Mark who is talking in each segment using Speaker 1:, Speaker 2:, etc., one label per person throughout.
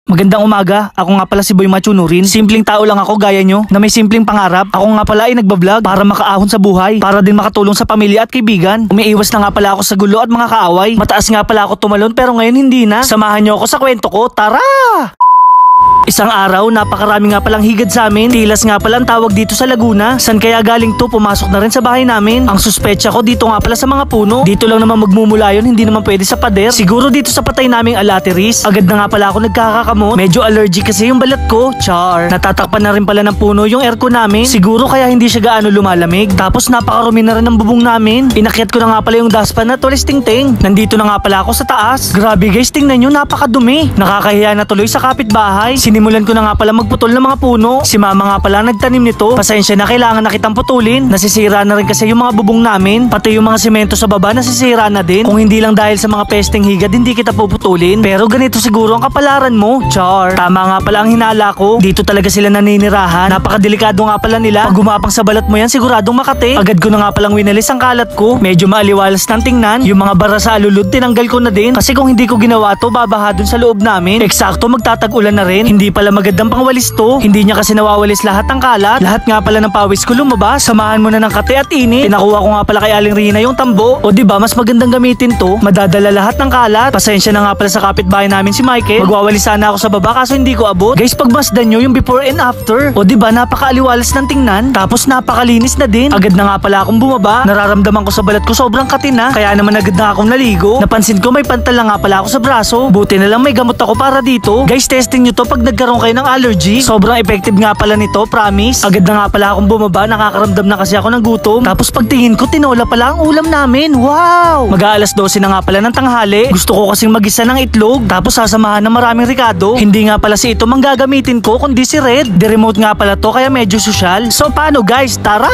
Speaker 1: Magandang umaga, ako nga pala si Boy Machunurin. Simpleng tao lang ako gaya nyo, na may simpleng pangarap. Ako nga pala ay nagbablog para makaahon sa buhay, para din makatulong sa pamilya at kaibigan. Umiiwas na nga pala ako sa gulo at mga kaaway. Mataas nga pala ako tumalon pero ngayon hindi na. Samahan nyo ako sa kwento ko, tara! Isang araw, napakarami nga palang higad sa amin. Tilas nga palang tawag dito sa Laguna. San kaya galing to? Pumasok na rin sa bahay namin. Ang suspecha ko dito nga pala sa mga puno. Dito lang naman magmumula yun, hindi naman pwede sa pader. Siguro dito sa patay naming alateris. Agad na nga pala ako nagkakakamot. Medyo allergic kasi yung balat ko. Char. Natatakpan na rin pala ng puno yung aircon namin. Siguro kaya hindi siya gaano lumalamig. Tapos napakarumi na rin ng bubong namin. Pinakyat ko na nga pala yung dustpan na tulis ting-ting. Nandito na nga pala ako sa taas. Grabe guys, tingnan nyo, napakadumi. Nakakahiya na tuloy sa kapitbahay. Sinimulan ko na nga pala magputol ng mga puno. Si mama nga pala nagtanim nito. Pasensya na, kailangan na kitang putulin. Nasisira na rin kasi yung mga bubong namin. Pati yung mga semento sa baba nasisira na din. Kung hindi lang dahil sa mga pesteng higad, hindi kita puputulin. Pero ganito siguro ang kapalaran mo. Char. Tama nga pala ang hinala ko. Dito talaga sila naninirahan. Napakadelikado nga pala nila. Pag gumapang sa balat mo yan, siguradong makate. Agad ko na nga palang winalis ang kalat ko. Medyo maaliwalas ng tingnan. Yung mga bara sa alulod, tinanggal ko na din. Kasi kung hindi ko ginawa to, babaha dun sa loob namin. Eksakto, magtatag-ulan na rin. Hindi pala magandang pangwalis to. Hindi niya kasi nawawalis lahat ng kalat. Lahat nga pala ng pawis ko lumabas. Samahan mo na ng kate at init. Pinakuha ko nga pala kay Aling Rina yung tambo. O diba, mas magandang gamitin to. Madadala lahat ng kalat. Pasensya na nga pala sa kapitbahay namin si Michael. Magwawalis sana ako sa baba kaso hindi ko abot. Guys, pagmasdan nyo yung before and after. O diba, napakaaliwalas ng tingnan. Tapos napakalinis na din. Agad na nga pala akong bumaba. Nararamdaman ko sa balat ko sobrang kate na. Kaya naman agad na akong naligo. Napansin ko may pantal na nga pala ako sa braso. Buti na lang may gamot ako para dito. Guys, testing nyo to pag nagkaroon kayo ng allergy. Sobrang effective nga pala nito, promise. Agad na nga pala akong bumaba, nakakaramdam na kasi ako ng gutom. Tapos pagtingin ko, tinola pala ang ulam namin. Wow! Mag-aalas 12 na nga pala ng tanghali. Gusto ko kasing mag-isa ng itlog. Tapos sasamahan ng maraming Ricardo. Hindi nga pala si ito manggagamitin ko, kundi si Red. The-remote nga pala to, kaya medyo social. So paano guys? Tara!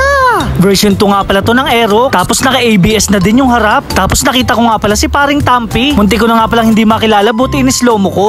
Speaker 1: Version 2 nga pala to ng Aero. Tapos naka-ABS na din yung harap. Tapos nakita ko nga pala si paring Tampi. Munti ko na nga palang hindi makilala, buti in-slow mo ko.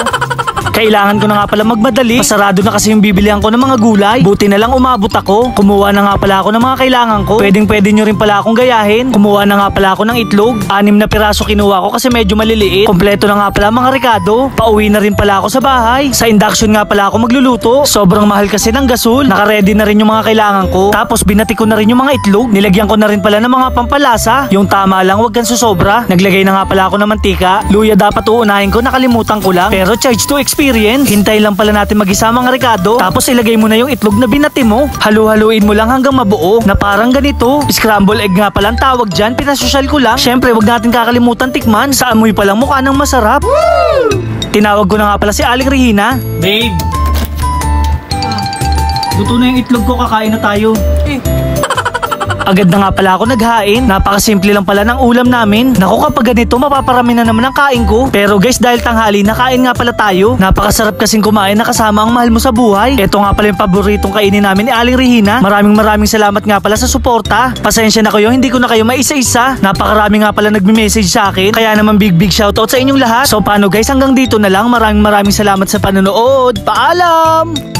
Speaker 1: Kailangan ko na nga pala magmadali. Masarado na kasi yung bibilihan ko ng mga gulay. Buti na lang umabot ako. Kumuha na nga pala ako ng mga kailangan ko. Pwede nyo rin pala akong gayahin. Kumuha na nga pala ako ng itlog. 6 na piraso kinuha ko kasi medyo maliliit. Kompleto na nga pala mga Ricardo. Pauwi na rin pala ako sa bahay. Sa induction nga pala ako magluluto. Sobrang mahal kasi ng gasol. Naka-ready na rin yung mga kailangan ko. Tapos binati ko na rin yung mga itlog. Nilagyan ko na rin pala ng mga pampalasa. Yung tama lang, wag kang susobra. Naglagay na nga pala ako ng mantika. Luya dapat uunahin ko, nakalimutan ko lang. Pero charge to experience. Hintay lang pala natin mag-isa mga Ricardo. Tapos ilagay mo na yung itlog na binati mo. Halu-haluin mo lang hanggang mabuo. Na parang ganito. Scramble egg nga pala ang tawag dyan. Pinasosyal ko lang. Syempre, wag natin kakalimutan tikman. Sa amoy pa lang mukha ng masarap. Woo! Tinawag ko na nga pala si Aling Rina. Babe! Luto na yung itlog ko, kakain na tayo. Agad na nga pala ako naghain. Napakasimple lang pala ng ulam namin. Naku, kapag ganito mapaparami na naman ang kain ko. Pero guys, dahil tanghali, nakain nga pala tayo. Napakasarap kasing kumain na kasama ang mahal mo sa buhay. Ito nga pala yung paboritong kainin namin ni Aling Regina. Maraming salamat nga pala sa suporta. Pasensya na kayo, hindi ko na kayo maisa-isa. Napakarami nga pala nagme-message sa akin. Kaya naman big shoutout sa inyong lahat. So paano guys, hanggang dito na lang. Maraming salamat sa panonood. Paalam!